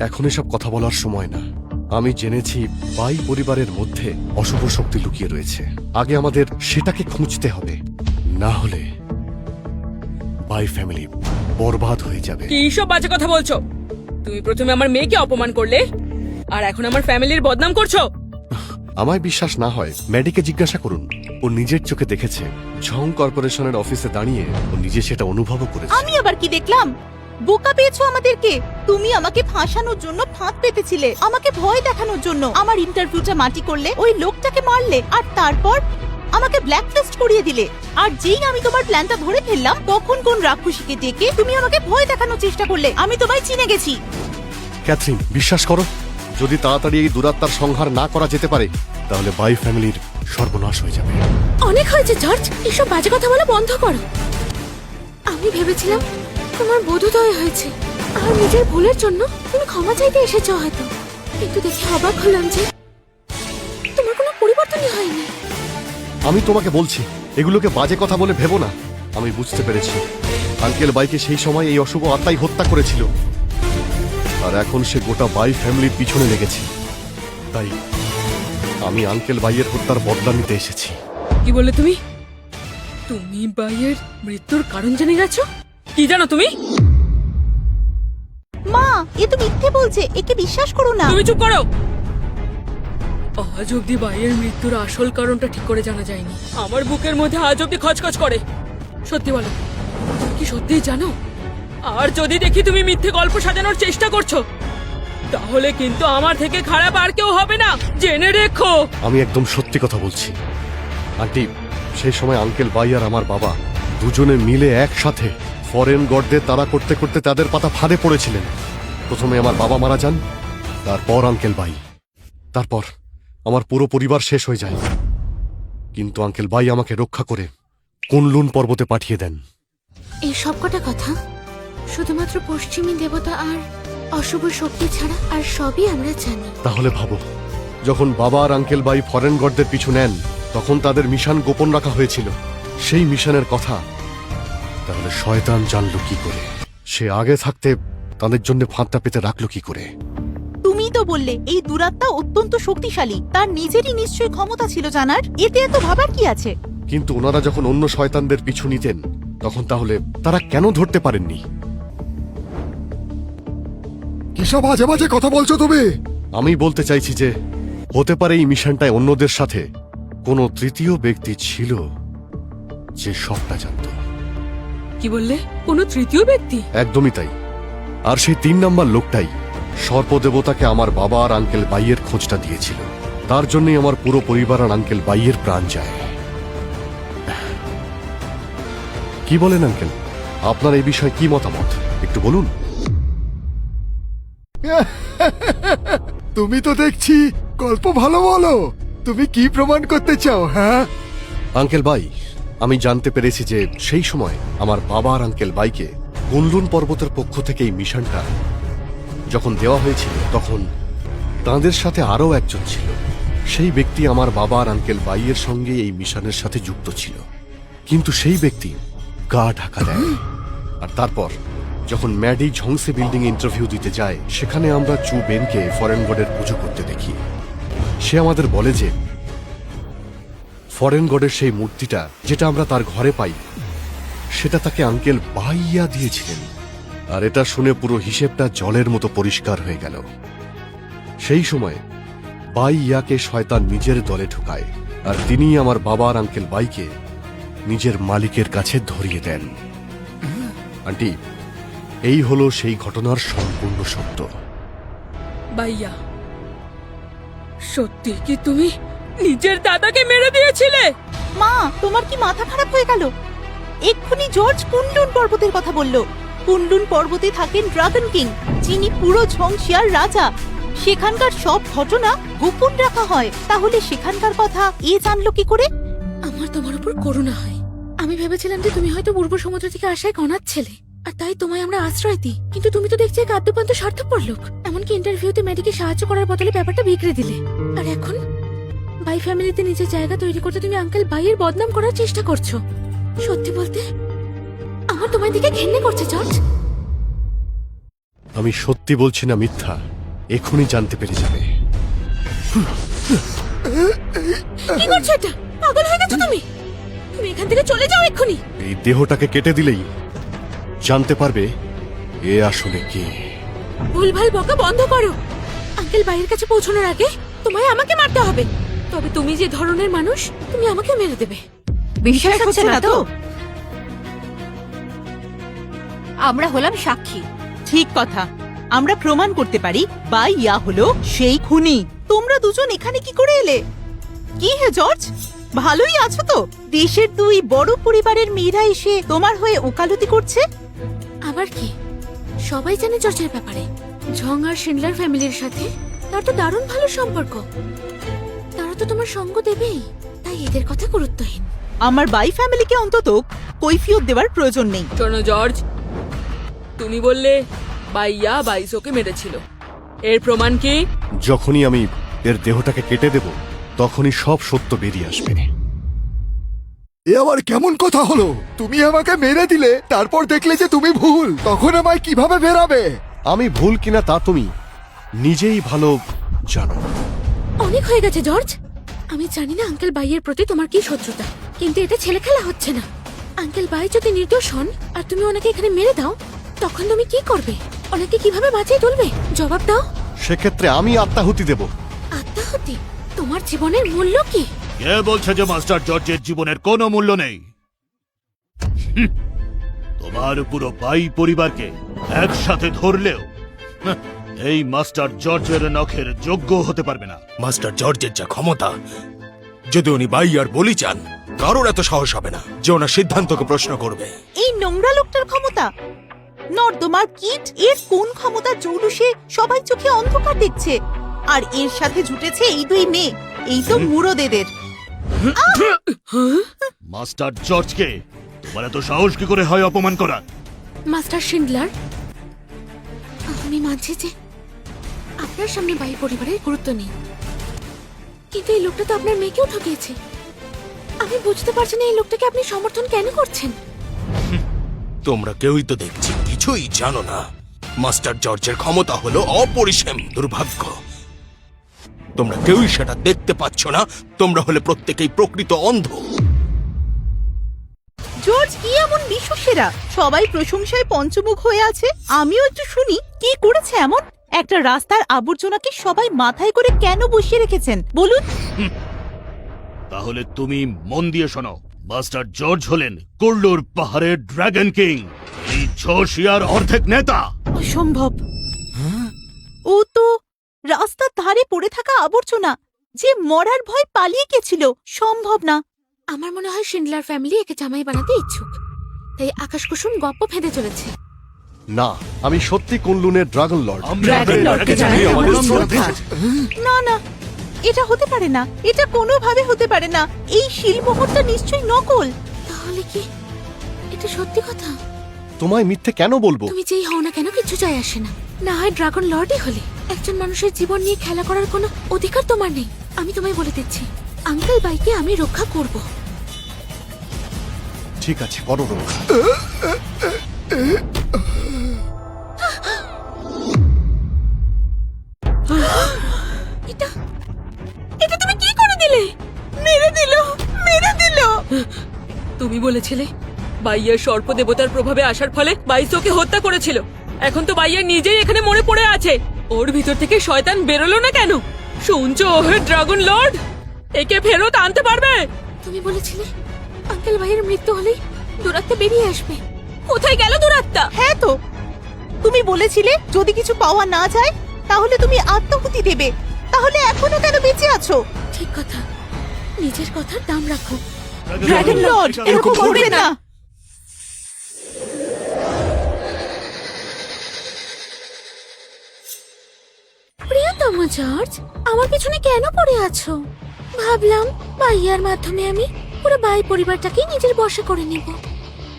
এখন এসব কথা বলার সময় না। আমি জেনেছি বাই পরিবারের মধ্যে অশুভ শক্তি লুকিয়ে রয়েছে। আগে আমাদের সেটাকে খুঁজতে হবে, না হলে বাই ফ্যামিলি বরবাদ হয়ে যাবে। কি সব বাজে কথা বলছো? তুমি প্রথমে আমার মেয়েকে অপমান করলে, আর এখন আমার ফ্যামিলির বদনাম করছো। আমায় বিশ্বাস না হয় ম্যাডিকে জিজ্ঞাসা করুন। ও নিজের চোখে দেখেছে, ঝং কর্পোরেশনের অফিসে দাঁড়িয়ে ও নিজে সেটা অনুভবও করেছে। আমি আবার কি দেখলাম? বোকা পেয়েছো আমাদেরকে। তুমি আমাকে ফাঁসানোর জন্য ফাঁদ পেতেছিলে, আমাকে ভয় দেখানোর জন্য আমার ইন্টারভিউটা মাটি করলে, ওই লোকটাকে মারলে, আর তারপর আমাকে ব্ল্যাকলিস্ট করিয়ে দিলে। আর যেই আমি তোমার প্ল্যানটা ধরে ফেললাম, তখন কোন রাক্ষসীকে ডেকে তুমি আমাকে ভয় দেখানোর চেষ্টা করলে। আমি তোমায় চিনে গেছি। ক্যাথরিন, বিশ্বাস করো, যদি তাড়াতাড়ি এই দুরাত্মার সংহার না করা যেতে পারে, তাহলে বাই ফ্যামিলির সর্বনাশ হয়ে যাবে। অনেক হয়েছে জর্জ, এসব বাজে কথা বলা বন্ধ করো। আমি ভেবেছিলাম তোমার বোধোদয় হয়েছে আর নিজের ভুলের জন্য তুমি ক্ষমা চাইতে এসেছো হয়তো, কিন্তু দেখে অবাক হলাম যে তোমার কোনো পরিবর্তনই হয়নি। আমি তোমাকে বলছি, এগুলোকে বাজে কথা বলে ভেবো না। আমি বুঝতে পেরেছি আঙ্কেল বাইকে সেই সময় এই অশুভ আত্মাই হত্যা করেছিল, আর এখন সে গোটা বাই ফ্যামিলির পিছনে লেগেছে। তাই আমি আঙ্কেল বাইয়ের হত্যার বদলা নিতে এসেছি। কি বললে তুমি? তুমি বাইয়ের মৃত্যুর কারণ জেনে গেছো? কি জানো তুমি? মা, এ তো মিথ্যে বলছে, একে বিশ্বাস করো না। তুমি চুপ করো। আজ অব্দি বাইয়ের মৃত্যুর আসল কারণটা ঠিক করে জানা যায়নি। আমার বুকের মধ্যে আজ অব্দি খচখচ করে। সত্যি বলো, তুমি কি সত্যিই জানো? আর যদি দেখি তুমি মিথ্যে গল্প সাজানোর চেষ্টা করছো, তাহলে কিন্তু আমার থেকে খারাপ আর কেউ হবে না, জেনে রেখো। আমি একদম সত্যি কথা বলছি আন্টি। সেই সময় আঙ্কেল বাই আর আমার বাবা দুজনে মিলে একসাথে ফরেন গডদের তাড়া করতে করতে তাদের পাতা ফাঁদে পড়েছিলেন। প্রথমে আমার বাবা মারা যান, তারপর আঙ্কেল বাই, তারপর আমার পুরো পরিবার শেষ হয়ে যায়। কিন্তু আঙ্কেল বাই আমাকে রক্ষা করে কুনলুন পর্বতে পাঠিয়ে দেন। এই সব কটা কথা শুধুমাত্র পশ্চিমী দেবতা আর অশুভ শক্তি ছাড়া আর সবই আমরা জানি। তাহলে ভাবো, যখন বাবা আর আঙ্কেল বাই ফরেন গডদের পিছু নেন, তখন তাদের মিশন গোপন রাখা হয়েছিল। সেই মিশনের কথা তাহলে শয়তান জানলো কি করে? সে আগে থাকতে তাদের জন্য ফাঁদটা পেতে রাখলো কি করে? তুমি তো বললে এই দুরাত্মা অত্যন্ত শক্তিশালী, তার নিজেরই নিশ্চয়ই ক্ষমতা ছিল জানার। এতে এত ভাবার কি আছে? কিন্তু ওনারা যখন অন্য শয়তানদের পিছু নিতেন, তখন তাহলে তারা কেন ধরতে পারেননি? কিসব আজে বাজে কথা বলছো তুমি? আমি বলতে চাইছি যে হতে পারে এই মিশনটায় অন্যদের সাথে কোনো তৃতীয় ব্যক্তি ছিল যে সবটা জানত। কি বললে? কোনো তৃতীয় ব্যক্তি? একদমই তাই। আর সেই 3 নাম্বার লোকটাই সর্পদেবতাকে আমার বাবা আর আঙ্কেল বাইয়ের খোঁজটা দিয়েছিল। তার জন্যই আমার পুরো পরিবার আর আঙ্কেল বাইয়ের প্রাণ যায়। কি বলেন আঙ্কেল, আপনার এই বিষয়ে কি মতামত একটু বলুন। তুমি তো দেখছি গল্প ভালো বলো। তুমি কি প্রমাণ করতে চাও? হ্যাঁ, আঙ্কেল বাই, আমি জানতে পেরেছি যে সেই সময় আমার বাবা আর আঙ্কেল বাইকে কুনলুন পর্বতের পক্ষ থেকে এই মিশনটা যখন দেওয়া হয়েছিল, তখন তাঁদের সাথে আরও একজন ছিল। সেই ব্যক্তি আমার বাবা আর আঙ্কেল বাইয়ের সঙ্গে এই মিশনের সাথে যুক্ত ছিল, কিন্তু সেই ব্যক্তি গা ঢাকা দেয়। আর তারপর যখন ম্যাডি ঝংসে বিল্ডিং ইন্টারভিউ দিতে যায়, সেখানে আমরা চু বেনকে ফরেন গডের পুজো করতে দেখি। সে আমাদের বলে যে ফরেন গডের সেই মূর্তিটা যেটা আমরা তার ঘরে পাই, সেটা তাকে আঙ্কেল বাইয়া দিয়েছিলেন। আর এটা শুনে পুরো হিসেবটা জলের মতো পরিষ্কার হয়ে গেল। সেই সময় বাইয়াকে শয়তান নিজের দলে ঢুকায়, আর তিনি আমার বাবা আর আঙ্কেল বাইকে নিজের মালিকের কাছে ধরিয়ে দেন। আন্টি, এই হলো সেই ঘটনার সম্পূর্ণ সত্য। বাইয়া, সত্যি কি তুমি নিজের দাদাকে মেরে দিয়েছিলে? মা, তোমার কি মাথা খারাপ হয়ে গেল? এক্ষুনি জর্জ কুনলুন পর্বতের কথা বলল। কুনলুন পর্বতে থাকেন ড্রাগন কিং, যিনি পুরো ঝংসিয়ার রাজা। সেখানকার সব ঘটনা গোপন রাখা হয়। তাহলে সেখানকার কথা এ জানলো কি করে? আমার তোমার উপর করুণা হয়। আমি ভেবেছিলাম যে তুমি হয়তো পূর্ব সমুদ্র থেকে আসা এক অনাথ ছেলে, আর তাই তোমায় আমরা আশ্রয় দিই। কিন্তু তুমি তো দেখছি এক আদ্যপান্ত স্বার্থপর লোক। এমনকি ইন্টারভিউতে মেডিকে সাহায্য করার বদলে ব্যাপারটা বিগড়ে দিলে। আর এখন বাই ফ্যামিলিতে নিজের জায়গা তৈরি করতে তুমি আঙ্কেল বাইয়ের বদনাম করার চেষ্টা করছো। সত্যি বলতে আমার তোমার দিকে ঘেন্না করছে জর্জ। আমি সত্যি বলছি না মিথ্যা। এখনই জানতে পেরে যাবে। কি করছো এটা? পাগল হয়ে গেছো তুমি? তুমি এখান থেকে চলে যাও এক্ষুনি। এই দেহটাকে কেটে দিলেই জানতে পারবে এ আসলে কে। ভুলভাল বকা বন্ধ করো। আঙ্কেল বাইরের কাছে পৌঁছানোর আগে তোমায় আমাকে মারতে হবে। তবে তুমি যে ধরনের মানুষ, তুমি আমাকে মেরে দেবে। বিশ্বাস হচ্ছে না তো? আমরা হলাম সাক্ষী। ঠিক কথা, আমরা প্রমাণ করতে পারি ইয়া হলো সেই খুনি। তোমরা দুজন এখানে কি করে এলে? কি হে জর্জ, ভালোই আছো তো? দেশের দুই বড় পরিবারের মেয়েরা এসে তোমার হয়ে ওকালতি করছে। আবার কি? সবাই জানে জর্জের ব্যাপারে। ঝং আর শিন্ডলার ফ্যামিলির সাথে তার তো দারুণ ভালো সম্পর্ক। তারা তো তোমার সঙ্গ দেবেই, তাই এদের কথা গুরুত্বহীন। আমার বাই ফ্যামিলিকে অন্তত কৈফিয়ত দেওয়ার প্রয়োজন নেই। শোনো জর্জ, তুমি বললে বাইয়া বাইসোকে মেরেছিল, এর প্রমাণ কি? যখনই আমি এর দেহটাকে কেটে দেব তখনই সব সত্য বেরিয়ে আসবে। এ আবার কেমন কথা হলো? তুমি আমাকে মেরে দিলে, তারপর দেখলে যে তুমি ভুল, তখন আমায় কিভাবে বেরাবে? আমি ভুল কিনা তা তুমি নিজেই ভালো জানো। অনেক হয়ে গেছে জর্জ। আমি জানি না আঙ্কেল বাইয়ের প্রতি তোমার কি শত্রুতা, কিন্তু এটা ছেলে খেলা হচ্ছে না। আঙ্কেল বাই যদি নির্দোষ হন আর তুমি ওনাকে এখানে মেরে দাও, তখন তুমি কি করবে? ওনাকে কিভাবে বাঁচিয়ে তুলবে? জবাব দাও। সেক্ষেত্রে আমি আত্মাহুতি দেব। আত্মাহুতি? তোমার জীবনের মূল্য কি? কে বলছে যে মাস্টার জর্জের জীবনের কোনো মূল্য নেই? তোমার পুরো বাই পরিবারকে একসাথে ধরলেও এই মাস্টার জর্জের নখের যোগ্য হতে পারবে না। মাস্টার জর্জের যা ক্ষমতা, যদি উনি বাই আর বলি চান, কারোর এত সাহস হবে না যে ওনার সিদ্ধান্তকে প্রশ্ন করবে। এই নোংরা লোকটার ক্ষমতা, নর্দমার কীট, এর কোন ক্ষমতার জৌলুসে সবাই চোখে অন্ধকার দেখছে। আর এর সাথে জুটেছে এই দুই মেয়ে, এই তো মুরদেদের। মাস্টার জর্জকে তোমার এত সাহস কি করে হয় অপমান করার? মাস্টার শিন্ডলার, আমি মানছি যে আপনার সামনে বাই পরিবারের গুরুত্ব নেই, কিন্তু এই লোকটা তো আপনার মেয়েকেও ঠকিয়েছে। আমি বুঝতে পারছি না এই লোকটাকে আপনি সমর্থন কেন করছেন। তোমরা কেউই তো দেখছি কিছুই জানো না। মাস্টার জর্জের ক্ষমতা হলো অপরিসীম। দুর্ভাগ্য তোমরা কেউই সেটা দেখতে পাচ্ছ না। তোমরা হলে প্রত্যেকেই প্রকৃত অন্ধ। জর্জ কি এমন বিশ্বসেরা? সবাই প্রশংসায় পঞ্চমুখ হয়ে আছে। আমিও একটু শুনি, কি করেছে এমন? একটা রাস্তার আবর্জনাকে সবাই মাথায় করে কেন বসিয়ে রেখেছেন বলুন? তাহলে তুমি মন দিয়ে শোনো। মাস্টার জর্জ হলেন কুল্লুর পাহাড়ের ড্রাগন কিং, এই জোশিয়ার অর্ধেক নেতা। অসম্ভব। ও তো রাস্তার ধারে পড়ে থাকা আবর্জনা, যে মরার ভয় পালিয়ে গেছিল। সম্ভব না। আমার মনে হয় শিন্ডলার ফ্যামিলি একে জামাই বানাতে ইচ্ছুক, তাই আকাশ কুসুম গপ্প ফেঁদে চলেছে। না, আমি সত্যি কুনলুনের ড্রাগন লর্ড। ড্রাগন লর্ডকে জানাই আমাদের শ্রদ্ধা। না না, এটা হতে পারে না। এটা কোনোভাবে হতে পারে না। এই শিলমোহরটা নিশ্চয়ই নকল। তাহলে কি এটা সত্যি কথা? তোমায় মিথ্যে কেন বলবো? তুমি যেই হও না কেন কিছু যায় আসে না। না হয় ড্রাগন লর্ডই হলে, একজন মানুষের জীবন নিয়ে খেলা করার কোনো অধিকার তোমার নেই। আমি তোমায় বলে দিচ্ছি, আঙ্কেল বাইকে আমি রক্ষা করব। ঠিক আছে, করো রক্ষা। এটা এটা তুমি কি করে দিলে? মেরে দিল, মেরে দিল। তুমি বলেছিলে বাইয়ার সর্প দেবতার প্রভাবে আসার ফলে বাইসোকে হত্যা করেছিল। এখন তো বাইয়া নিজেই এখানে মরে পড়ে আছে। ওর ভিতর থেকে শয়তান বেরোলো না কেন? শুনছো ওহে ড্রাগন লর্ড, একে ফেরত আনতে পারবে? তুমি বলেছিলে আঙ্কেল ভাইয়ের মৃত্যু হলেই দুরাত্মা বেরিয়ে আসবে। কোথায় গেল দুরাত্মা? হ্যাঁ তো, তুমি বলেছিলে যদি কিছু পাওয়া না যায় তাহলে তুমি আত্মাহুতি দেবে। তাহলে এখনো কেন বেঁচে আছো? ঠিক কথা, নিজের কথার দাম রাখো। ড্রাগন লর্ড, এরকম করবে না। প্রিয়তম জর্জ, আমার পিছনে কেন পড়ে আছো? ভাবলাম বাইয়ার মাধ্যমে আমি পুরো বাই পরিবারটাকেই নিজের বশে করে নিব,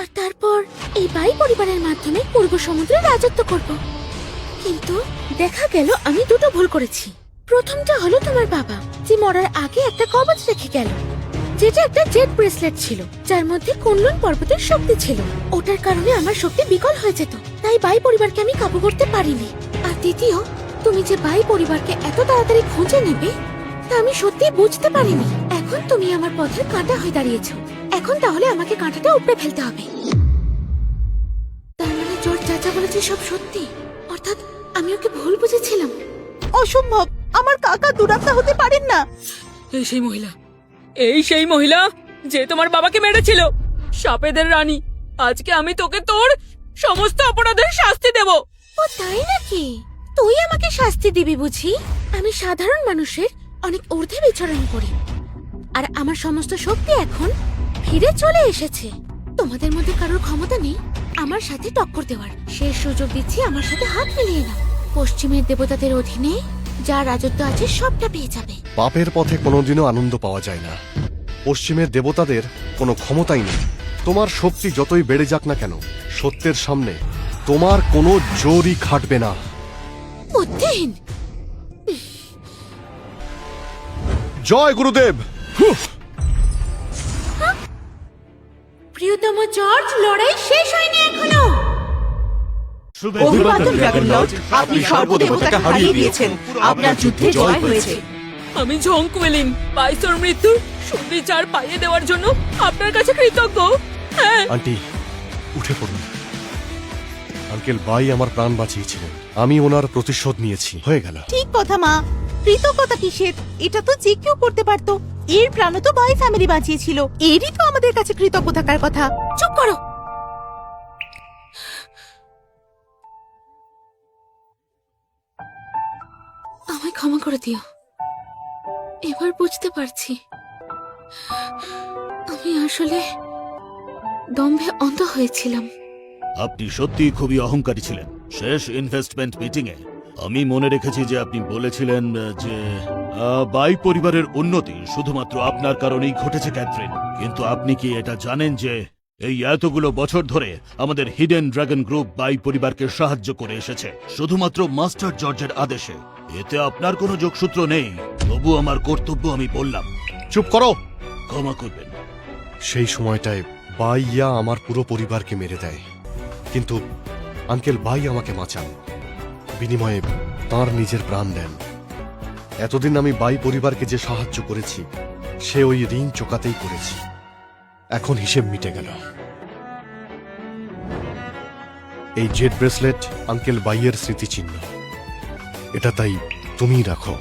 আর তারপর এই বাই পরিবারের মাধ্যমে পূর্ব সমুদ্রে রাজত্ব করব। কিন্তু দেখা গেল আমি দুটো ভুল করেছি। প্রথমটা হলো তোমার বাবা, যে মরার আগে একটা কবচ রেখে গেল, যেটা একটা জেড ব্রেসলেট ছিল, যার মধ্যে কুনলুন পর্বতের শক্তি ছিল। ওটার কারণে আমার শক্তি বিকল হয়ে যেত, তাই বাই পরিবারকে আমি কাবু করতে পারিনি। আর দ্বিতীয়, তুমি যে বাই পরিবারকে এত তাড়াতাড়ি খুঁজে নেবে তা আমি সত্যি বুঝতে পারিনি। এখন তুমি আমার পথের কাঁটা হয়ে দাঁড়িয়েছো। এখন তাহলে আমাকে কাঁটাটা উপড়ে ফেলতে হবে। তার মানে জর্জ চাচা বলেছে সব সত্যি, অর্থাৎ আমি ওকে ভুল বুঝেছিলাম। অসম্ভব, আমার কাকা দুরাত্মা হতে পারেন না। এই সেই মহিলা যে তোমার বাবাকে মেরেছিল, সাপেদের রানী। আজকে আমি তোকে তোর সমস্ত অপরাধের শাস্তি দেব। ও তাই নাকি? তুই আমাকে শাস্তি দিবি বুঝি? আমি সাধারণ মানুষের অনেক ঊর্ধ্বে বিচরণ করি, আর আমার সমস্ত শক্তি এখন ফিরে চলে এসেছে। তোমাদের মধ্যে কারোর ক্ষমতা নেই আমার সাথে টক্কর দেওয়ার। শেষ সুযোগ দিচ্ছি, আমার সাথে হাত মিলিয়ে নাও। পশ্চিমের দেবতাদের অধীনে যা রাজত্ব আছে সবটা পেয়ে যাবে। পাপের পথে কোনোদিনও আনন্দ পাওয়া যায় না। পশ্চিমের দেবতাদের কোনো ক্ষমতাই নেই। তোমার শক্তি যতই বেড়ে যাক না কেন, সত্যের সামনে তোমার কোনো জোরই খাটবে না। বুদ্ধিহীন। জয় গুরুদেব। প্রিয়তম জর্জ, লড়াই শেষ হয়নি এখনো। অভিবাদন ড্রাগন লর্ড, আপনি সর্বদেবতাকে হারিয়ে দিয়েছেন। আপনার যুদ্ধে জয় হয়েছে। আমি ঝঙ্কুয়েলিন বাইসোর মৃত্যুর সুবিচার পাইয়ে দেওয়ার জন্য আপনার কাছে কৃতজ্ঞ। হ্যাঁ, আন্টি উঠে পড়ুন। আঙ্কেল বাই আমার প্রাণ বাঁচিয়েছিলেন, আমি ওনার প্রতিশোধ নিয়েছি, হয়ে গেল। ঠিক কথা মা, কৃতজ্ঞতা কিসের? এটা তো যে কেউ করতে পারতো। এর প্রাণও তো বাই ফ্যামিলি বাঁচিয়েছিল, এরই তো আমাদের কাছে কৃতজ্ঞ থাকার কথা। চুপ করো। আমায় ক্ষমা করে দিও। এবার বুঝতে পারছি আমি আসলে দম্ভে অন্ধ হয়েছিলাম। আপনি সত্যি খুবই অহংকারী ছিলেন। শেষ ইনভেস্টমেন্ট মিটিং এ আমি মনে রেখেছি যে আপনি বলেছিলেন যে বাই পরিবারের উন্নতি শুধুমাত্র আপনার কারণেই ঘটেছে ক্যাথরিন। কিন্তু আপনি কি এটা জানেন যে এই এতগুলো বছর ধরে আমাদের হিডেন ড্রাগন গ্রুপ বাই পরিবারকে সাহায্য করে এসেছে শুধুমাত্র মাস্টার জর্জের আদেশে? এতে আপনার কোনো যোগসূত্র নেই, তবু আমার কর্তব্য আমি বললাম। চুপ করো। ক্ষমা করবেন। সেই সময়টায় বাইয়া আমার পুরো পরিবারকে মেরে দেয়, কিন্তু আঙ্কেল বাই আমাকে বাঁচান, বিনিময়ে তাঁর নিজের প্রাণ দেন। এতদিন আমি বাই পরিবারকে যে সাহায্য করেছি সে ওই ঋণ চোকাতেই করেছি। এখন হিসেব মিটে গেল। এই জেড ব্রেসলেট আঙ্কেল বাইয়ের স্মৃতিচিহ্ন, এটা তাই তুমিই রাখো।